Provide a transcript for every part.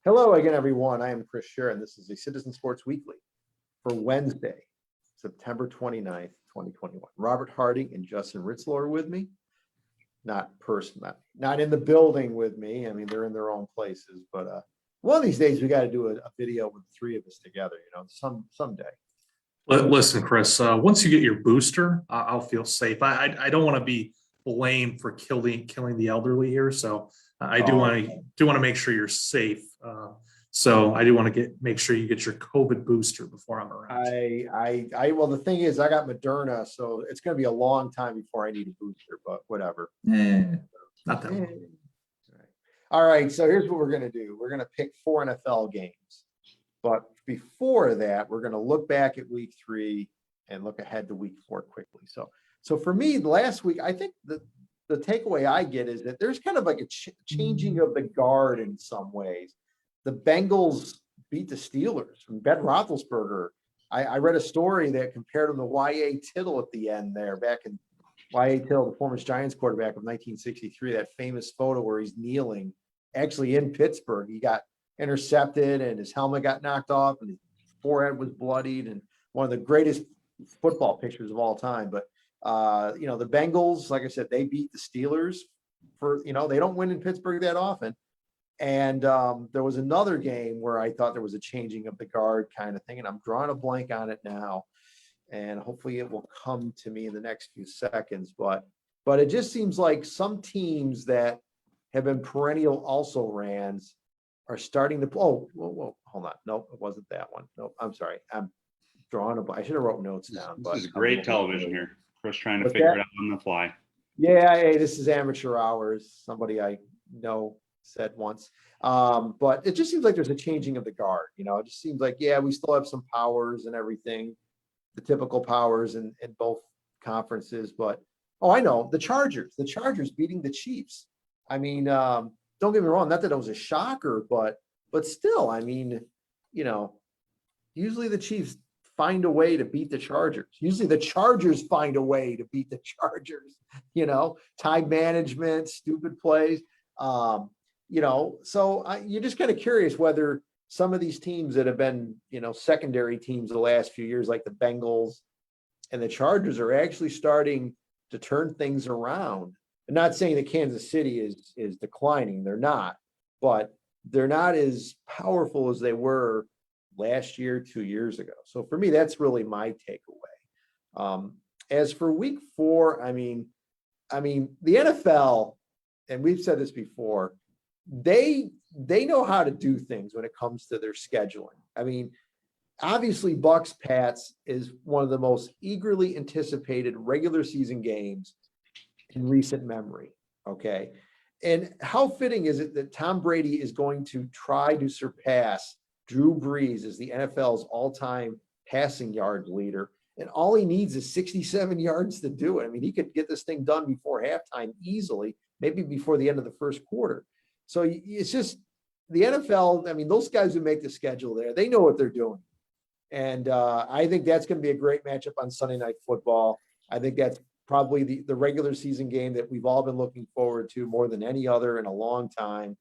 Hello again, everyone. I am Chris Scherer, and this is the Citizen Sports Weekly for Wednesday, September 29th, 2021. Robert Harding and Justin Ritzler are with me. Not in the building with me. I mean, they're in their own places, but one of these days we got to do a video with the three of us together, someday. Listen, Chris, once you get your booster, I'll feel safe. I don't want to be blamed for killing the elderly here. So I do want to make sure you're safe. So I do want to make sure you get your COVID booster before I'm around. Well, the thing is, I got Moderna, so it's going to be a long time before I need a booster, but whatever. Not that long. All right, so here's what we're going to do. We're going to pick 4 NFL games. But before that, we're going to look back at week 3 and look ahead to week 4 quickly. So for me, last week, I think the takeaway I get is that there's kind of like a changing of the guard in some ways. The Bengals beat the Steelers from Ben Roethlisberger. I read a story that compared him to Y.A. Tittle at the end there, back in Y.A. Tittle, the former Giants quarterback of 1963, that famous photo where he's kneeling, actually in Pittsburgh. He got intercepted and his helmet got knocked off and his forehead was bloodied, and one of the greatest football pictures of all time. But the Bengals, like I said, they beat the Steelers they don't win in Pittsburgh that often. And there was another game where I thought there was a changing of the guard kind of thing, and I'm drawing a blank on it now, and hopefully it will come to me in the next few seconds. But it just seems like some teams that have been perennial also-rans are starting to. Whoa, hold on. Nope, it wasn't that one. Nope, I'm sorry. I'm drawing I should have wrote notes down. This is great television here. Chris trying to figure it out on the fly. Yeah, hey, this is amateur hours. Somebody I know said once. But it just seems like there's a changing of the guard. It just seems like, yeah, we still have some powers and everything, the typical powers in both conferences. But, I know, the Chargers beating the Chiefs. I mean, don't get me wrong, not that it was a shocker, but still, I mean, usually the Chiefs find a way to beat the Chargers. Usually the Chargers find a way to beat the Chargers, time management, stupid plays. So you're just kind of curious whether some of these teams that have been, secondary teams the last few years, like the Bengals and the Chargers, are actually starting to turn things around. I'm not saying that Kansas City is declining. They're not, but they're not as powerful as they were last year, 2 years ago. So for me, that's really my takeaway. As for week 4, I mean, the NFL, and we've said this before, they know how to do things when it comes to their scheduling. I mean, obviously Bucks Pats is one of the most eagerly anticipated regular season games in recent memory. Okay. And how fitting is it that Tom Brady is going to try to surpass Drew Brees as the NFL's all-time passing yard leader? And all he needs is 67 yards to do it. I mean, he could get this thing done before halftime easily, maybe before the end of the first quarter. So it's just the NFL. I mean, those guys who make the schedule there, they know what they're doing. And I think that's going to be a great matchup on Sunday Night Football. I think that's probably the regular season game that we've all been looking forward to more than any other in a long time.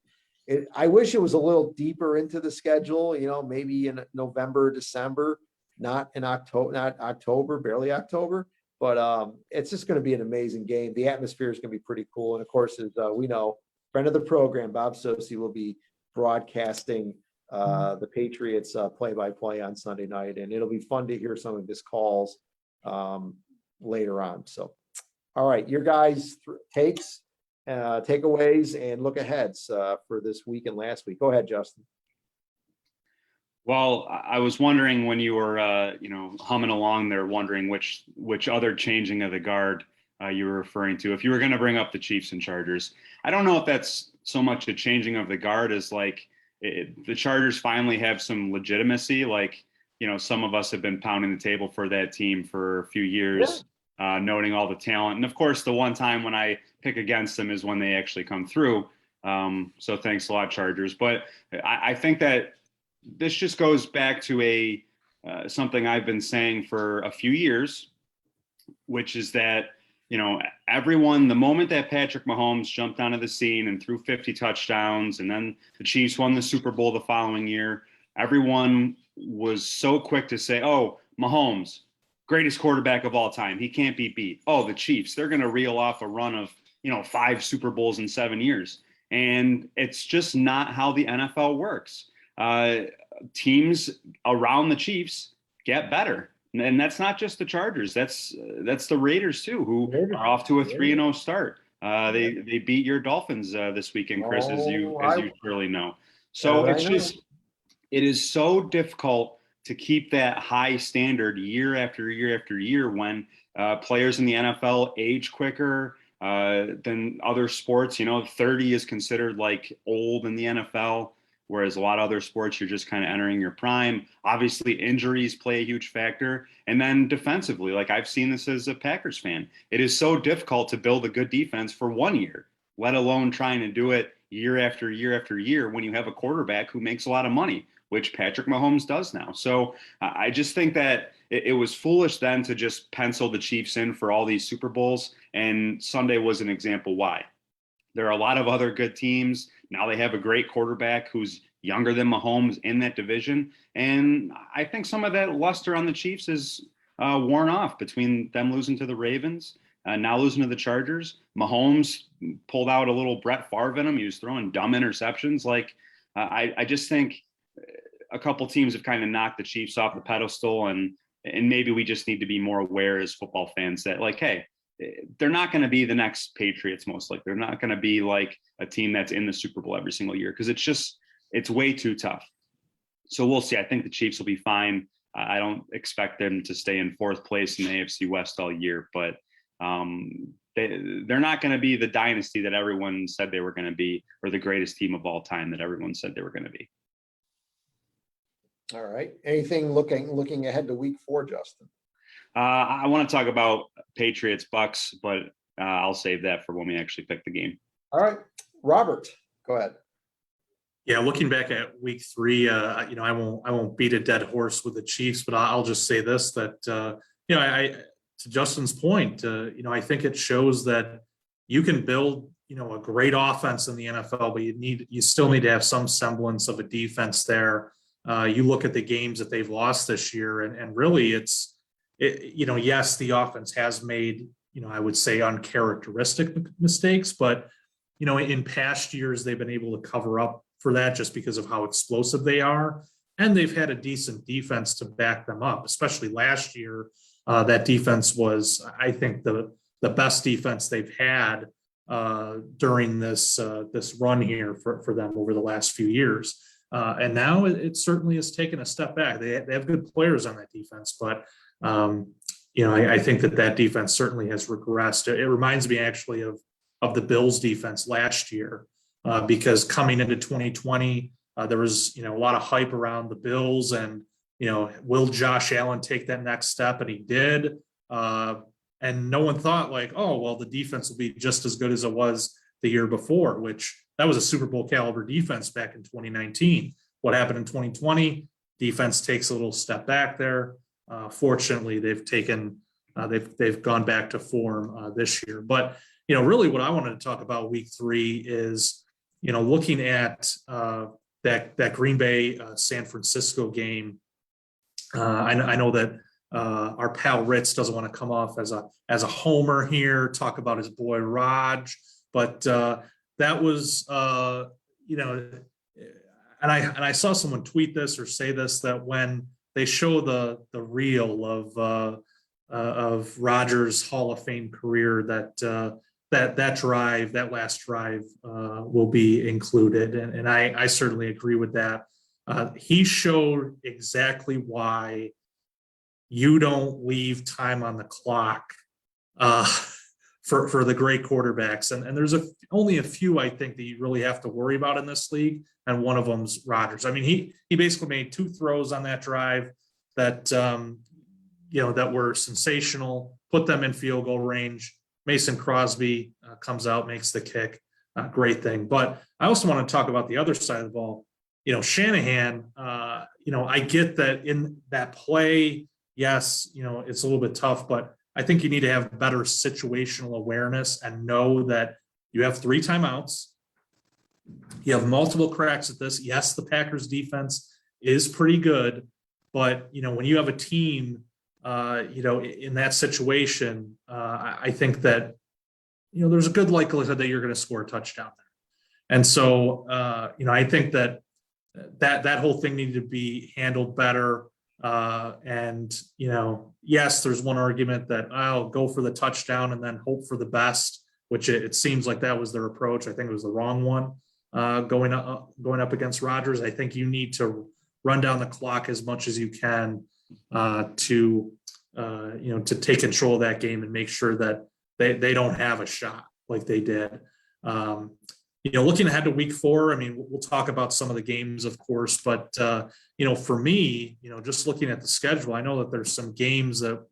I wish it was a little deeper into the schedule, maybe in November, December, not October, barely October. But it's just going to be an amazing game. The atmosphere is going to be pretty cool. And of course, as we know, friend of the program, Bob Sosi, will be broadcasting the Patriots play-by-play on Sunday night. And it'll be fun to hear some of his calls later on. So, all right, your guys' takes, takeaways, and look aheads for this week and last week. Go ahead, Justin. Well, I was wondering when you were, humming along there, wondering which other changing of the guard you were referring to. If you were going to bring up the Chiefs and Chargers, I don't know if that's so much a changing of the guard as like the Chargers finally have some legitimacy. Like, some of us have been pounding the table for that team for a few years, noting all the talent. And of course, the one time when I pick against them is when they actually come through. So thanks a lot, Chargers. But I think that this just goes back to something I've been saying for a few years, which is that you know, everyone, the moment that Patrick Mahomes jumped onto the scene and threw 50 touchdowns, and then the Chiefs won the Super Bowl the following year, everyone was so quick to say, oh, Mahomes, greatest quarterback of all time. He can't be beat. Oh, the Chiefs, they're going to reel off a run of, 5 Super Bowls in 7 years. And it's just not how the NFL works. Teams around the Chiefs get better. And that's not just the Chargers. That's the Raiders too, who are off to a 3-0 start. They beat your Dolphins this weekend, Chris, as you surely know. So it is so difficult to keep that high standard year after year after year when players in the NFL age quicker than other sports. 30 is considered like old in the NFL. Whereas a lot of other sports, you're just kind of entering your prime. Obviously, injuries play a huge factor. And then defensively, like I've seen this as a Packers fan, it is so difficult to build a good defense for 1 year, let alone trying to do it year after year after year when you have a quarterback who makes a lot of money, which Patrick Mahomes does now. So I just think that it was foolish then to just pencil the Chiefs in for all these Super Bowls. And Sunday was an example why. There are a lot of other good teams. Now they have a great quarterback who's younger than Mahomes in that division. And I think some of that luster on the Chiefs is worn off between them losing to the Ravens, now losing to the Chargers. Mahomes pulled out a little Brett Favre in him. He was throwing dumb interceptions. I just think a couple teams have kind of knocked the Chiefs off the pedestal. And maybe we just need to be more aware as football fans that, hey, they're not going to be the next Patriots, most likely. They're not going to be like a team that's in the Super Bowl every single year because it's way too tough. So we'll see. I think the Chiefs will be fine. I don't expect them to stay in 4th place in the AFC West all year, but they're not going to be the dynasty that everyone said they were going to be, or the greatest team of all time that everyone said they were going to be. All right. Anything looking ahead to week 4, Justin? I want to talk about Patriots Bucks, but I'll save that for when we actually pick the game. All right, Robert, go ahead. Yeah, looking back at week 3, I won't beat a dead horse with the Chiefs, but I'll just say this: that to Justin's point, I think it shows that you can build a great offense in the NFL, but you still need to have some semblance of a defense there. You look at the games that they've lost this year, and really yes, the offense has made, I would say uncharacteristic mistakes, but, in past years, they've been able to cover up for that just because of how explosive they are. And they've had a decent defense to back them up, especially last year. That defense was, I think, the best defense they've had during this run here for them over the last few years. And now it certainly has taken a step back. They have good players on that defense, but I think that defense certainly has regressed. It reminds me actually of the Bills defense last year, because coming into 2020, there was, a lot of hype around the Bills and, will Josh Allen take that next step? And he did. And no one thought the defense will be just as good as it was the year before, which that was a Super Bowl caliber defense back in 2019. What happened in 2020? Defense takes a little step back there. Fortunately, they've gone back to form this year. But really, what I wanted to talk about week 3 is looking at that Green Bay San Francisco game. I know that our pal Ritz doesn't want to come off as a homer here, talk about his boy Raj, but that was and I saw someone tweet this or say this, that when they show the reel of Rodgers' Hall of Fame career, that last drive will be included, and I certainly agree with that. He showed exactly why you don't leave time on the clock for the great quarterbacks, and there's only a few I think that you really have to worry about in this league, and one of them's Rodgers. I mean, he basically made 2 throws on that drive that that were sensational, put them in field goal range. Mason Crosby comes out, makes the kick, great thing. But I also want to talk about the other side of the ball. Shanahan, I get that in that play, yes, it's a little bit tough, but I think you need to have better situational awareness and know that you have 3 timeouts. You have multiple cracks at this. Yes, the Packers defense is pretty good, but when you have a team, in that situation, I think that there's a good likelihood that you're going to score a touchdown there. And so, I think that whole thing needed to be handled better. Yes, there's one argument that I'll go for the touchdown and then hope for the best, which it seems like that was their approach. I think it was the wrong one. Going up against Rodgers, I think you need to run down the clock as much as you can to take control of that game and make sure that they don't have a shot like they did. Looking ahead to week 4, I mean, we'll talk about some of the games, of course, but for me, just looking at the schedule, I know that there's some games that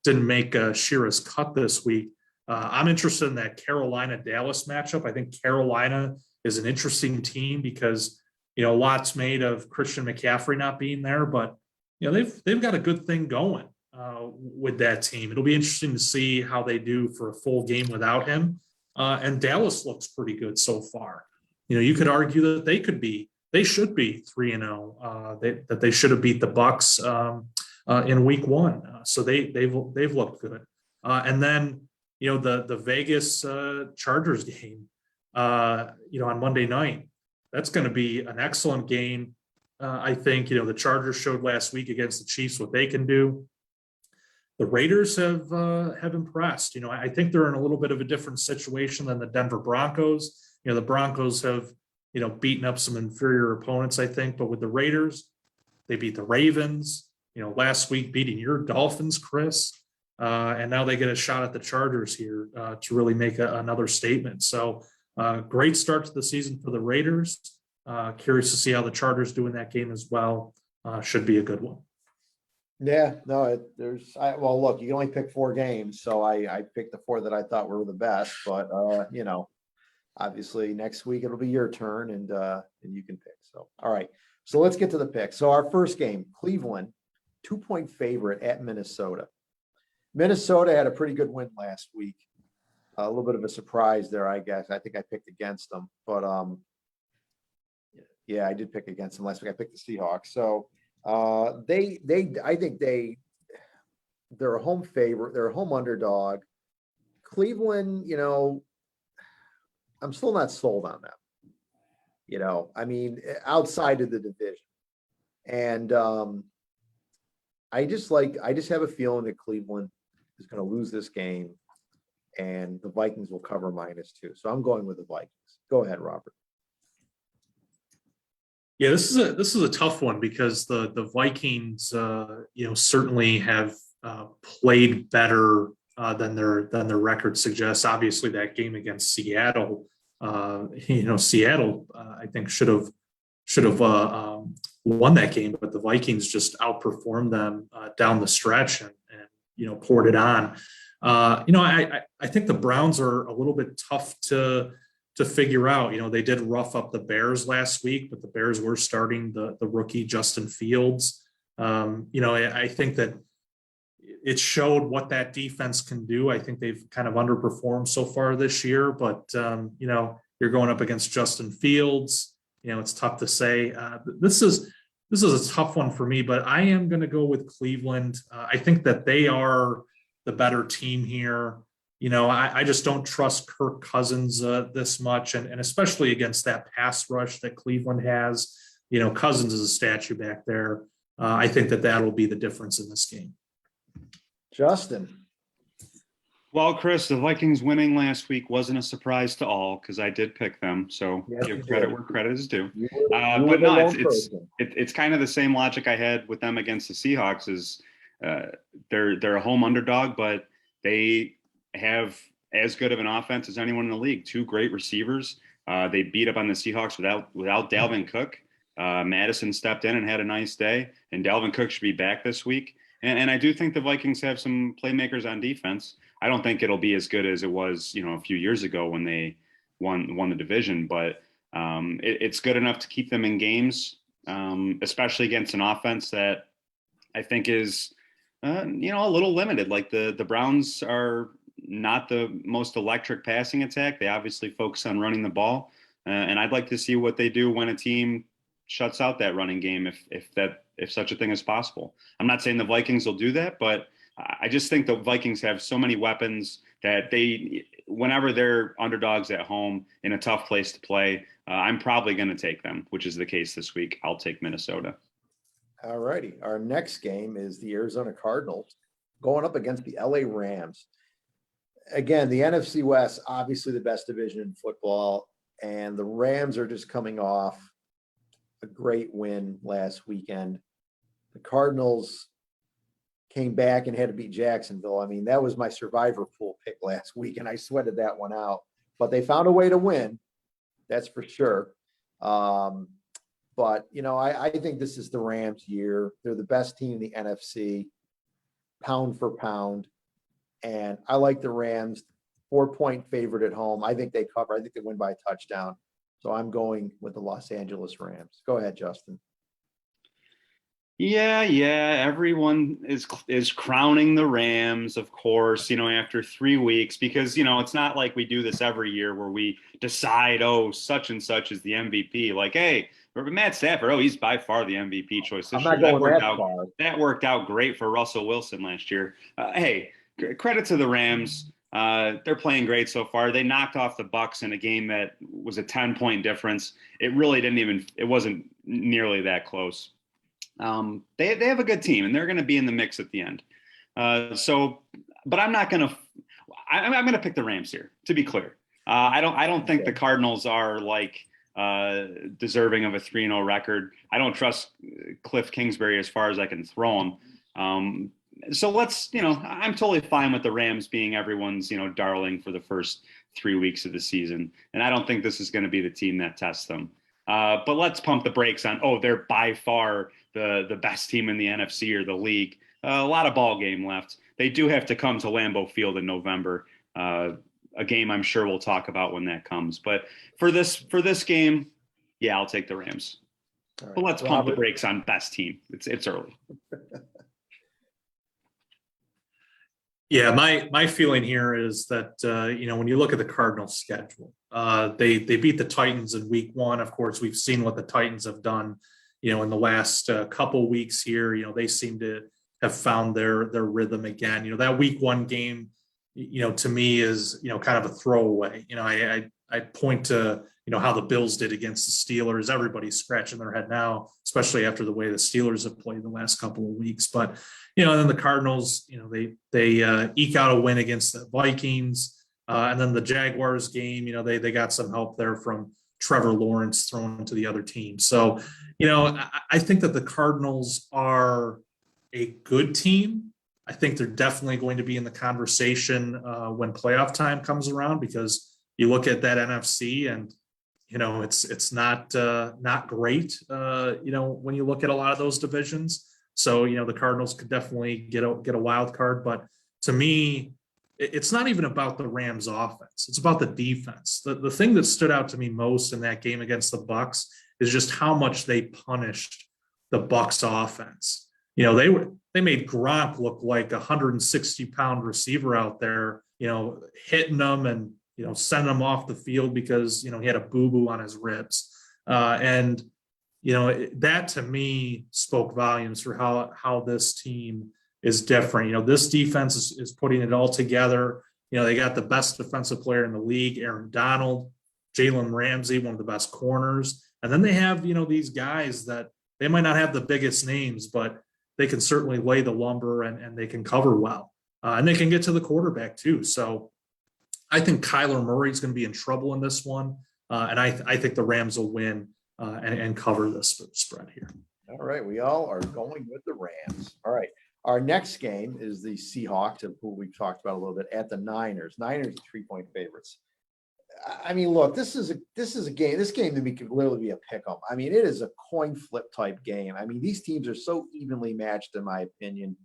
didn't make Shira's cut this week. I'm interested in that Carolina-Dallas matchup. I think Carolina is an interesting team because, lots made of Christian McCaffrey not being there, but, they've got a good thing going with that team. It'll be interesting to see how they do for a full game without him. And Dallas looks pretty good so far. You could argue that they should be 3-0, that they should have beat the Bucks in week 1. So they've looked good. And then, the Vegas Chargers game, on Monday night, that's going to be an excellent game. I think, the Chargers showed last week against the Chiefs what they can do. The Raiders have impressed. I think they're in a little bit of a different situation than the Denver Broncos. The Broncos have, beaten up some inferior opponents, I think, but with the Raiders, they beat the Ravens, last week beating your Dolphins, Chris. And now they get a shot at the Chargers here to really make another statement. So great start to the season for the Raiders. Curious to see how the Chargers do in that game as well. Should be a good one. Yeah, no, well, look, you can only pick 4 games. So I picked the 4 that I thought were the best, but obviously next week it'll be your turn and you can pick. So, all right. So let's get to the pick. So our first game, Cleveland, 2-point favorite at Minnesota. Minnesota had a pretty good win last week. A little bit of a surprise there, I guess. I think I picked against them, but yeah, I did pick against them last week. I picked the Seahawks. So I think they're a home favorite. They're a home underdog. Cleveland, I'm still not sold on them. I mean, outside of the division, and I just have a feeling that Cleveland is going to lose this game, and the Vikings will cover -2. So I'm going with the Vikings. Go ahead, Robert. Yeah, this is a tough one because the Vikings, certainly have played better than their record suggests. Obviously, that game against Seattle, Seattle, I think should have won that game, but the Vikings just outperformed them down the stretch and poured it on. I think the Browns are a little bit tough to figure out. They did rough up the Bears last week, but the Bears were starting the rookie Justin Fields. I think that it showed what that defense can do. I think they've kind of underperformed so far this year, but you're going up against Justin Fields. It's tough to say. This is a tough one for me, but I am going to go with Cleveland. I think that they are the better team here. I just don't trust Kirk Cousins this much, and especially against that pass rush that Cleveland has. Cousins is a statue back there. I think that'll be the difference in this game. Justin. Well, Chris, the Vikings winning last week wasn't a surprise to all because I did pick them. So Yes, give credit where credit is due. But no, it's kind of the same logic I had with them against the Seahawks. Is they're a home underdog, but they have as good of an offense as anyone in the league. 2 great receivers. They beat up on the Seahawks without Dalvin Cook. Madison stepped in and had a nice day, and Dalvin Cook should be back this week. And I do think the Vikings have some playmakers on defense. I don't think it'll be as good as it was, a few years ago when they won the division, but it's good enough to keep them in games, especially against an offense that I think is a little limited. Like the Browns are not the most electric passing attack. They obviously focus on running the ball, and I'd like to see what they do when a team shuts out that running game, if such a thing is possible. I'm not saying the Vikings will do that, but I just think the Vikings have so many weapons that whenever they're underdogs at home in a tough place to play, I'm probably going to take them, which is the case this week. I'll take Minnesota. All righty. Our next game is the Arizona Cardinals going up against the LA Rams. Again, the NFC West, obviously the best division in football, and the Rams are just coming off a great win last weekend. The Cardinals came back and had to beat Jacksonville. I mean, that was my survivor pool pick last week, and I sweated that one out. But they found a way to win. That's for sure. But, I think this is the Rams' year. They're the best team in the NFC, pound for pound. And I like the Rams, 4-point favorite at home. I think they cover. I think they win by a touchdown. So I'm going with the Los Angeles Rams. Go ahead, Justin. Yeah. Everyone is crowning the Rams, of course, after 3 weeks, because, it's not like we do this every year where we decide, oh, such and such is the MVP. Like, hey, Matt Stafford, oh, he's by far the MVP choice this year. That worked out great for Russell Wilson last year. Hey, credit to the Rams. They're playing great so far. They knocked off the Bucs in a game that was a 10-point difference. It wasn't nearly that close. They have a good team, and they're going to be in the mix at the end. But I'm not going to. I'm going to pick the Rams here. To be clear, I don't think the Cardinals are deserving of a 3-0 record. I don't trust Cliff Kingsbury as far as I can throw him. So I'm totally fine with the Rams being everyone's darling for the first 3 weeks of the season, and I don't think this is going to be the team that tests them. But let's pump the brakes on, they're by far the best team in the NFC or the league. A lot of ball game left. They do have to come to Lambeau Field in November, a game I'm sure we'll talk about when that comes. But for this game, yeah, I'll take the Rams. Right. But let's pump the brakes on best team. It's early. Yeah, my feeling here is that when you look at the Cardinals' schedule, they beat the Titans in week 1. Of course, we've seen what the Titans have done, in the last couple weeks here. They seem to have found their rhythm again. That week 1 game, to me is kind of a throwaway. I point to how the Bills did against the Steelers. Everybody's scratching their head now, especially after the way the Steelers have played the last couple of weeks. But and then the Cardinals, they eke out a win against the Vikings, and then the Jaguars game. They got some help there from Trevor Lawrence thrown to the other team. So I think that the Cardinals are a good team. I think they're definitely going to be in the conversation when playoff time comes around, because you look at that NFC and it's not great. When you look at a lot of those divisions, so the Cardinals could definitely get a wild card. But to me, it's not even about the Rams offense. It's about the defense. The thing that stood out to me most in that game against the Bucs is just how much they punished the Bucs offense. They made Gronk look like a 160-pound receiver out there, hitting them and sending them off the field because he had a boo-boo on his ribs. And that to me spoke volumes for how this team is different. This defense is putting it all together. They got the best defensive player in the league, Aaron Donald, Jalen Ramsey, one of the best corners. And then they have, these guys that they might not have the biggest names, but they can certainly lay the lumber and they can cover well. And they can get to the quarterback too. So I think Kyler Murray is going to be in trouble in this one. And I think the Rams will win and cover this spread here. All right. We all are going with the Rams. All right. Our next game is the Seahawks, of who we've talked about a little bit, at the Niners. Niners are 3-point favorites. I mean, look, this is a game. This game to me could literally be a pick'em. I mean, it is a coin flip type game. I mean, these teams are so evenly matched, in my opinion.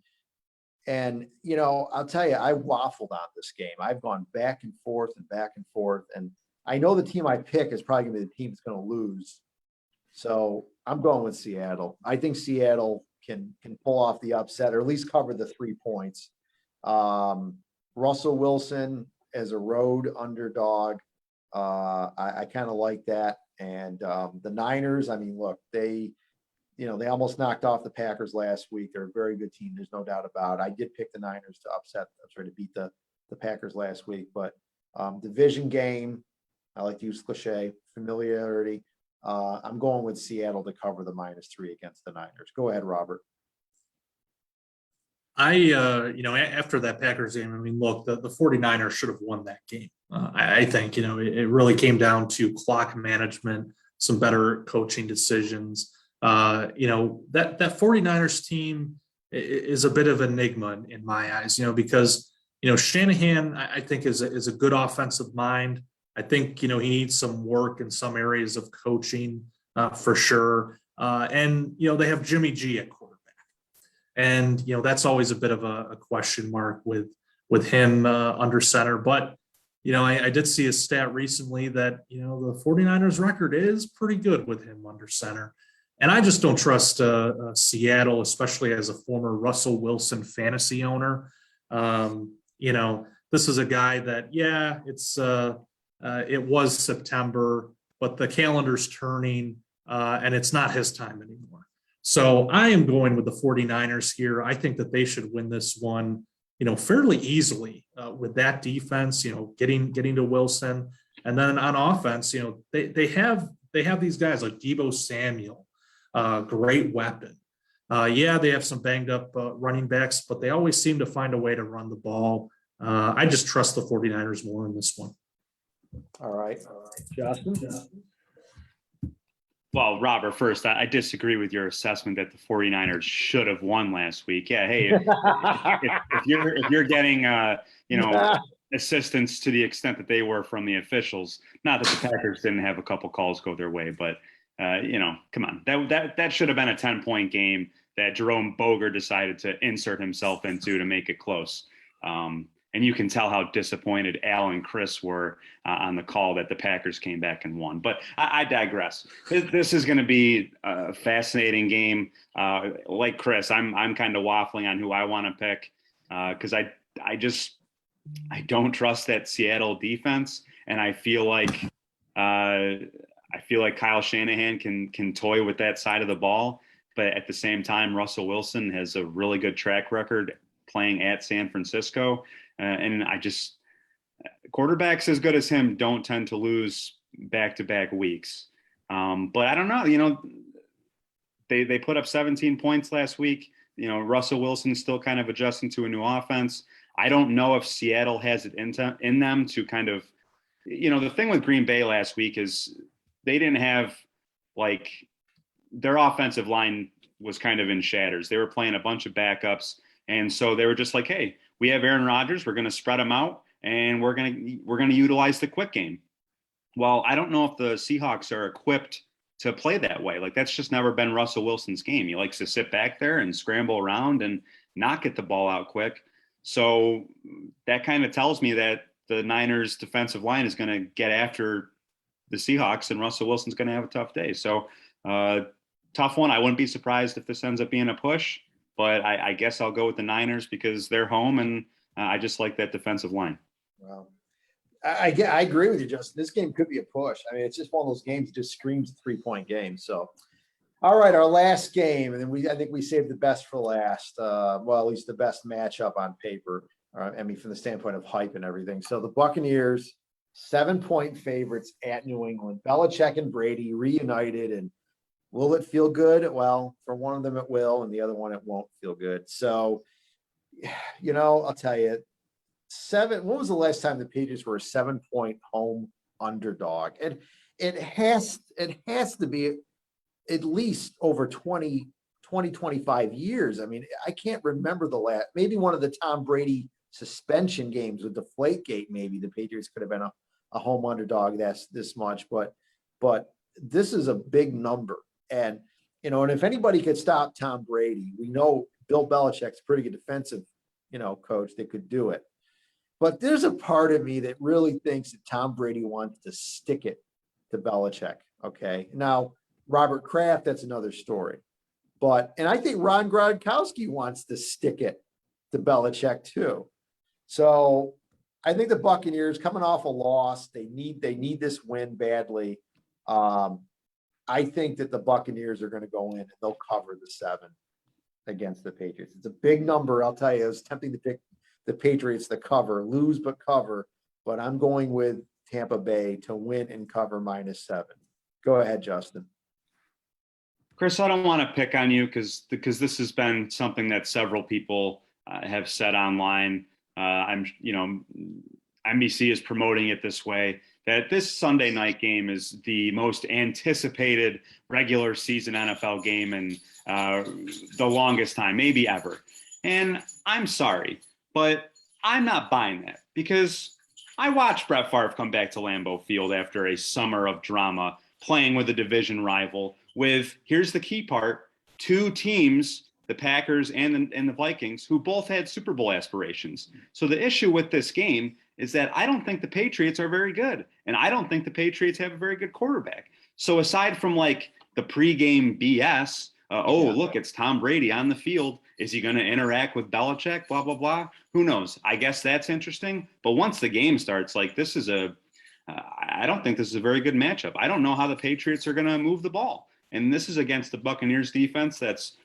And I'll tell you, I waffled on this game. I've gone back and forth, and I know the team I pick is probably going to be the team that's going to lose. So I'm going with Seattle. I think Seattle can pull off the upset or at least cover the 3 points. Russell Wilson as a road underdog. I kind of like that. And the Niners, I mean, look, they almost knocked off the Packers last week. They're a very good team. There's no doubt about it. I did pick the Niners to beat the Packers last week, but division game, I like to use cliche, familiarity. I'm going with Seattle to cover the -3 against the Niners. Go ahead, Robert. After that Packers game, I mean, look, the 49ers should have won that game. I think, it really came down to clock management, some better coaching decisions. That 49ers team is a bit of an enigma in my eyes, because, Shanahan, I think is a good offensive mind. I think, he needs some work in some areas of coaching for sure. And they have Jimmy G at quarterback. And, that's always a bit of a question mark with him under center. But, I did see a stat recently that, the 49ers record is pretty good with him under center. And I just don't trust Seattle, especially as a former Russell Wilson fantasy owner. This is a guy that, it was September, but the calendar's turning and it's not his time anymore. So I am going with the 49ers here. I think that they should win this one, fairly easily with that defense, getting to Wilson. And then on offense, they have these guys like Deebo Samuel, great weapon. They have some banged up running backs, but they always seem to find a way to run the ball. I just trust the 49ers more in this one. All right. Justin? Well, Robert, first, I disagree with your assessment that the 49ers should have won last week. Yeah, hey, if you're getting assistance to the extent that they were from the officials, not that the Packers didn't have a couple calls go their way, but come on, that should have been a 10-point game that Jerome Boger decided to insert himself into to make it close. And you can tell how disappointed Al and Chris were on the call that the Packers came back and won. But I digress. This is going to be a fascinating game. Like Chris, I'm kind of waffling on who I want to pick because I don't trust that Seattle defense, and I feel like Kyle Shanahan can toy with that side of the ball. But at the same time, Russell Wilson has a really good track record playing at San Francisco. And quarterbacks as good as him don't tend to lose back-to-back weeks. But I don't know, they put up 17 points last week. Russell Wilson's still kind of adjusting to a new offense. I don't know if Seattle has it in them to kind of, the thing with Green Bay last week is they didn't have their offensive line was kind of in shatters. They were playing a bunch of backups. And so they were just like, hey, we have Aaron Rodgers. We're going to spread him out, and we're going to utilize the quick game. Well, I don't know if the Seahawks are equipped to play that way. That's just never been Russell Wilson's game. He likes to sit back there and scramble around and not get the ball out quick. So that kind of tells me that the Niners defensive line is going to get after the Seahawks, and Russell Wilson's going to have a tough day. So tough one. I wouldn't be surprised if this ends up being a push. But I guess I'll go with the Niners because they're home, and I just like that defensive line. Well, I agree with you, Justin. This game could be a push. I mean, it's just one of those games that just screams a 3-point game. So, all right, our last game, and then I think we saved the best for last. At least the best matchup on paper. From the standpoint of hype and everything. So the Buccaneers, 7-point favorites at New England. Belichick and Brady reunited, and will it feel good? Well, for one of them it will, and the other one it won't feel good. So, I'll tell you, when was the last time the Patriots were a 7-point home underdog? And it has to be at least over 25 years. I mean, I can't remember the last, maybe one of the Tom Brady suspension games with Deflategate, maybe the Patriots could have been a home underdog that's this much, but this is a big number. And if anybody could stop Tom Brady, we know Bill Belichick's a pretty good defensive, coach that could do it. But there's a part of me that really thinks that Tom Brady wants to stick it to Belichick. Okay. Now, Robert Kraft, that's another story. and I think Ron Gronkowski wants to stick it to Belichick too. So I think the Buccaneers coming off a loss, they need this win badly. I think that the Buccaneers are going to go in and they'll cover the 7 against the Patriots. It's a big number. I'll tell you, it's tempting to pick the Patriots to cover, lose, but cover, but I'm going with Tampa Bay to win and cover -7. Go ahead, Justin. Chris, I don't want to pick on you because this has been something that several people have said online. NBC is promoting it this way, that this Sunday night game is the most anticipated regular season NFL game in the longest time, maybe ever. And I'm sorry, but I'm not buying that because I watched Brett Favre come back to Lambeau Field after a summer of drama, playing with a division rival with, here's the key part, 2 teams, the Packers and the Vikings, who both had Super Bowl aspirations. So the issue with this game is that I don't think the Patriots are very good. And I don't think the Patriots have a very good quarterback. So aside from like the pregame BS, look, it's Tom Brady on the field. Is he going to interact with Belichick? Blah, blah, blah. Who knows? I guess that's interesting. But once the game starts, like this is I don't think this is a very good matchup. I don't know how the Patriots are going to move the ball. And this is against the Buccaneers defense that's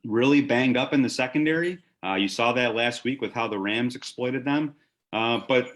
really banged up in the secondary. You saw that last week with how the Rams exploited them. But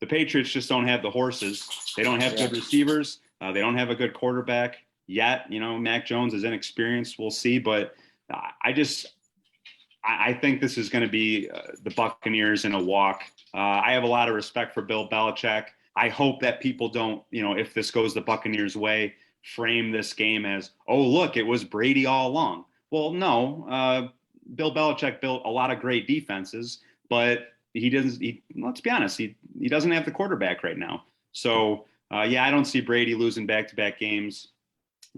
the Patriots just don't have the horses. They don't have good receivers. They don't have a good quarterback yet. Mac Jones is inexperienced. We'll see. But I think this is going to be the Buccaneers in a walk. I have a lot of respect for Bill Belichick. I hope that people don't, if this goes the Buccaneers' way, frame this game as, oh, look, it was Brady all along. Well, no, Bill Belichick built a lot of great defenses, but let's be honest, he doesn't have the quarterback right now. So, I don't see Brady losing back-to-back games.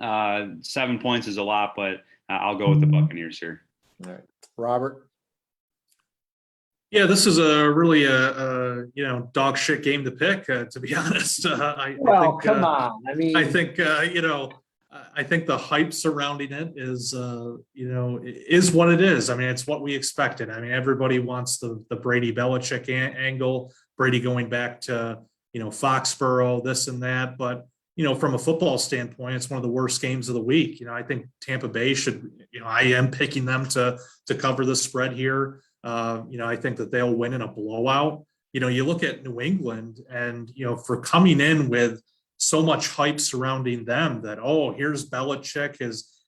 7 points is a lot, but I'll go with the Buccaneers here. All right. Robert? Yeah, this is a really dog shit game to pick. To be honest, I think, come on. I mean, I think I think the hype surrounding it is is what it is. I mean, it's what we expected. I mean, everybody wants the Brady Belichick angle, Brady going back to Foxborough, this and that. But from a football standpoint, it's one of the worst games of the week. I think Tampa Bay should. I am picking them to cover the spread here. I think that they'll win in a blowout. You look at New England and, for coming in with so much hype surrounding them that, oh, here's Belichick,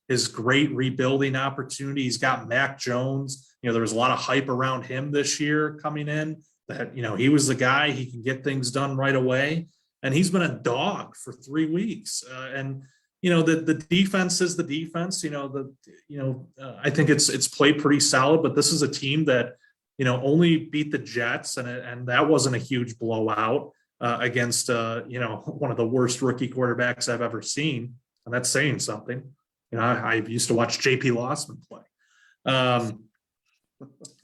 his great rebuilding opportunity. He's got Mac Jones. There was a lot of hype around him this year coming in that, he was the guy, he can get things done right away. And he's been a dog for 3 weeks. The defense is the defense. I think it's played pretty solid, but this is a team that only beat the Jets, and that wasn't a huge blowout against one of the worst rookie quarterbacks I've ever seen, and that's saying something. I used to watch J.P. Lossman play, and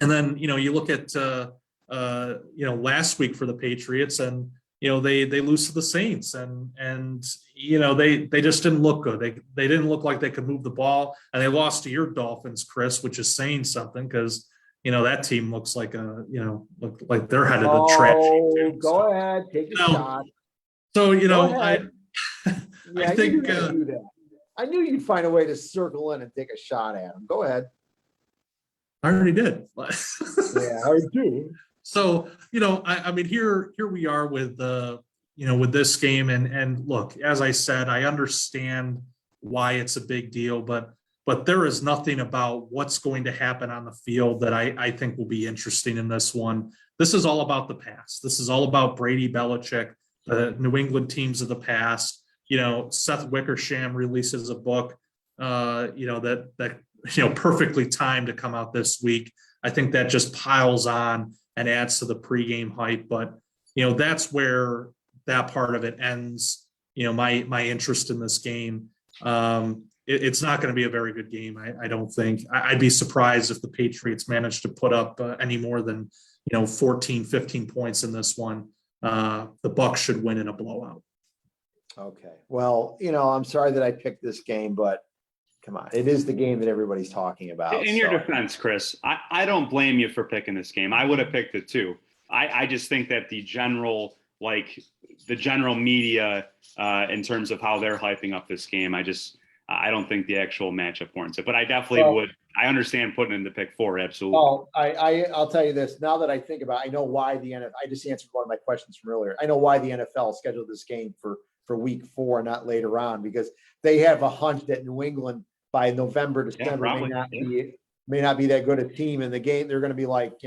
then you look at last week for the Patriots and. They lose to the Saints and they just didn't look good. They didn't look like they could move the ball, and they lost to your Dolphins, Chris, which is saying something because that team looks like like they're headed to trash. Go ahead, take a shot. So I think I knew you'd find a way to circle in and take a shot at him. Go ahead. I already did. Yeah, I do. So, I mean, here we are with with this game. And look, as I said, I understand why it's a big deal, but there is nothing about what's going to happen on the field that I think will be interesting in this one. This is all about the past. This is all about Brady, Belichick, the New England teams of the past. Seth Wickersham releases a book, that perfectly timed to come out this week. I think that just piles on and adds to the pregame hype. But, that's where that part of it ends. My interest in this game. It's not going to be a very good game. I don't think. I'd be surprised if the Patriots managed to put up any more than, 14, 15 points in this one. The Bucs should win in a blowout. Okay. Well, I'm sorry that I picked this game, but come on. It is the game that everybody's talking about. In your so. defense, Chris, I don't blame you for picking this game. I would have picked it too. I just think that the general media in terms of how they're hyping up this game, I don't think the actual matchup warrants it. But I definitely would. I understand putting in the pick 4. Absolutely. Oh, I'll tell you this. Now that I think about it, I know why the NFL. I just answered one of my questions from earlier. I know why the NFL scheduled this game for week 4, not later on, because they have a hunch that New England by November, December may not be that good a team in the game. They're going to be like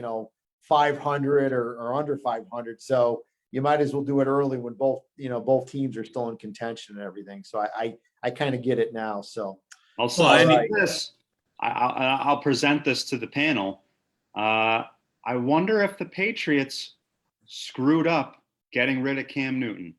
500 or under 500. So you might as well do it early when both teams are still in contention and everything. So I kind of get it now. So I'll present this to the panel. I wonder if the Patriots screwed up getting rid of Cam Newton.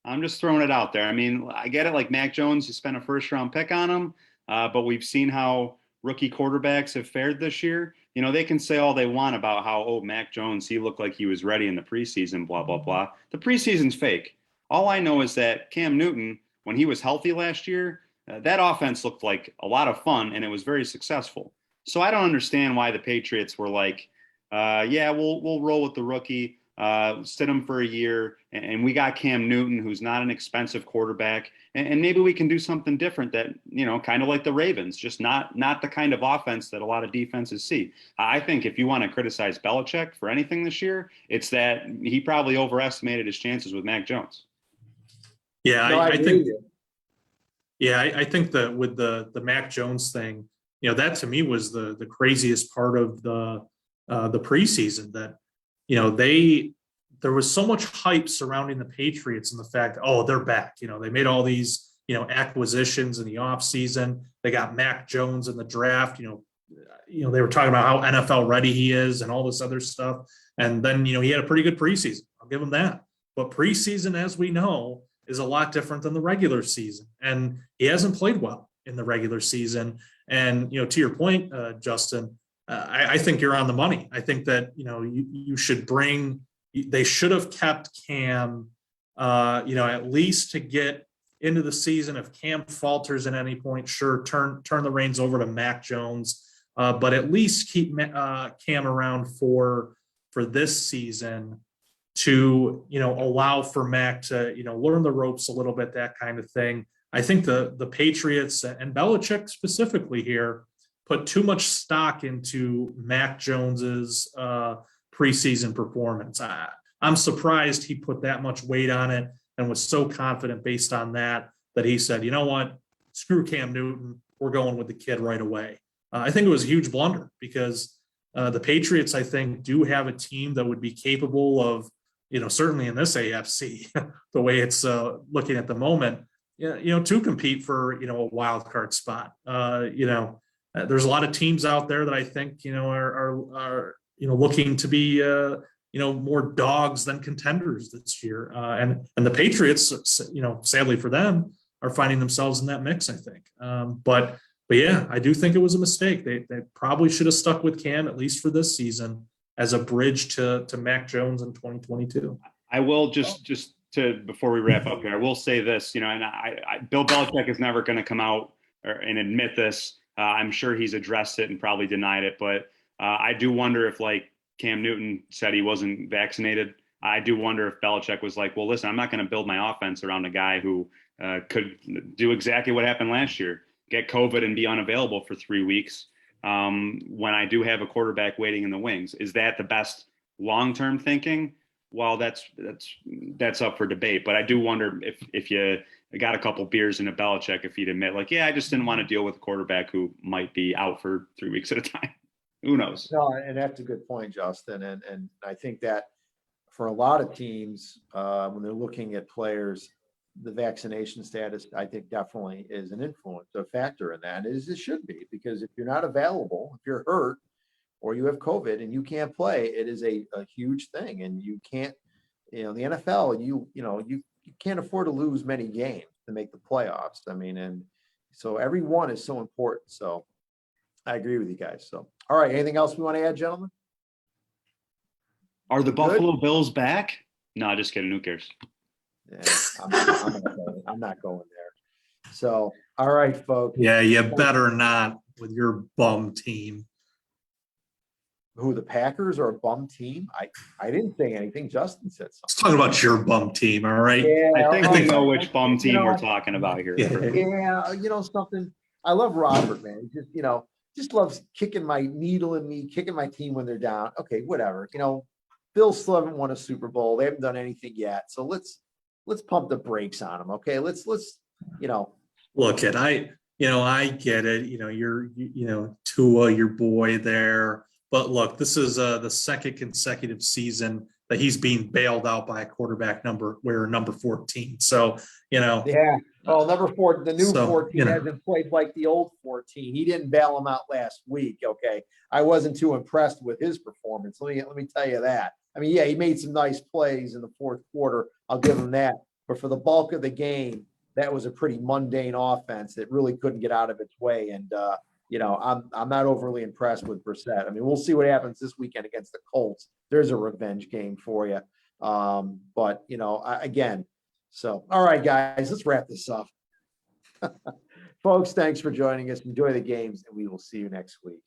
I'm just throwing it out there. I mean, I get it. Like Mac Jones, you spent a first-round pick on him, but we've seen how rookie quarterbacks have fared this year. They can say all they want about how, Mac Jones, he looked like he was ready in the preseason, blah, blah, blah. The preseason's fake. All I know is that Cam Newton, when he was healthy last year, that offense looked like a lot of fun, and it was very successful. So I don't understand why the Patriots were like, we'll roll with the rookie, sit him for a year, and we got Cam Newton, who's not an expensive quarterback, and maybe we can do something different that, kind of like the Ravens, just not the kind of offense that a lot of defenses see. I think if you want to criticize Belichick for anything this year, it's that he probably overestimated his chances with Mac Jones. Yeah, no, I think. Yeah, I think that with the Mac Jones thing, that to me was the craziest part of the preseason. That there was so much hype surrounding the Patriots and the fact, they're back. They made all these acquisitions in the offseason. They got Mac Jones in the draft. They were talking about how NFL ready he is and all this other stuff. And then he had a pretty good preseason. I'll give him that. But preseason, as we know, is a lot different than the regular season. And he hasn't played well in the regular season. And, to your point, Justin, I think you're on the money. I think that, they should have kept Cam, at least to get into the season. If Cam falters at any point, sure, turn the reins over to Mac Jones, but at least keep Cam around for this season to, allow for Mac to, learn the ropes a little bit, that kind of thing. I think the Patriots and Belichick specifically here put too much stock into Mac Jones's preseason performance. I'm surprised he put that much weight on it and was so confident based on that he said, you know what, screw Cam Newton, we're going with the kid right away. I think it was a huge blunder because the Patriots, I think, do have a team that would be capable of, certainly in this AFC, the way it's looking at the moment, to compete for, a wild card spot. There's a lot of teams out there that I think, are looking to be, more dogs than contenders this year. And the Patriots, sadly for them, are finding themselves in that mix, I think. But yeah, I do think it was a mistake. They probably should have stuck with Cam, at least for this season, as a bridge to Mac Jones in 2022. I will just before we wrap up here, I will say this, and Bill Belichick is never going to come out and admit this. I'm sure he's addressed it and probably denied it, but I do wonder if, like Cam Newton said, he wasn't vaccinated. I do wonder if Belichick was like, well, listen, I'm not going to build my offense around a guy who could do exactly what happened last year, get COVID and be unavailable for 3 weeks when I do have a quarterback waiting in the wings. Is that the best long-term thinking? Well, that's up for debate. But I do wonder if you got a couple beers into Belichick, if he'd admit, like, I just didn't want to deal with a quarterback who might be out for 3 weeks at a time. Who knows? No, and that's a good point, Justin. And I think that for a lot of teams, when they're looking at players, the vaccination status, I think, definitely is an influence, a factor in that. It should be, because if you're not available, if you're hurt or you have COVID and you can't play, it is a huge thing. And you can't, the NFL, you can't afford to lose many games to make the playoffs. I mean, and so every one is so important. So I agree with you guys. So, all right. Anything else we want to add, gentlemen? Are the Buffalo Bills back? No, just kidding. Who cares? Yeah, I'm not going there. So, all right, folks. Yeah, you better not with your bum team. Who, the Packers are a bum team? I didn't say anything. Justin said Let's something. talk about your bum team, all right? Yeah, I think I we think- know which bum you team know, we're talking about here. Yeah. Chris. Yeah, something. I love Robert, man. He just, just loves kicking my needle in me, kicking my team when they're down. Okay, whatever. Bills still haven't won a Super Bowl. They haven't done anything yet. So let's pump the brakes on them. Okay, let's Look, I get it. You're Tua, your boy there. But look, this is the second consecutive season that he's being bailed out by a quarterback number 14. So, Yeah. Well, number 4, the new So, 14 hasn't played like the old 14. He didn't bail him out last week. Okay. I wasn't too impressed with his performance. Let me tell you that. I mean, yeah, he made some nice plays in the fourth quarter. I'll give him that. But for the bulk of the game, that was a pretty mundane offense that really couldn't get out of its way. And I'm not overly impressed with Brissett. I mean, we'll see what happens this weekend against the Colts. There's a revenge game for you. But again, so all right, guys, let's wrap this up. Folks, thanks for joining us. Enjoy the games, and we will see you next week.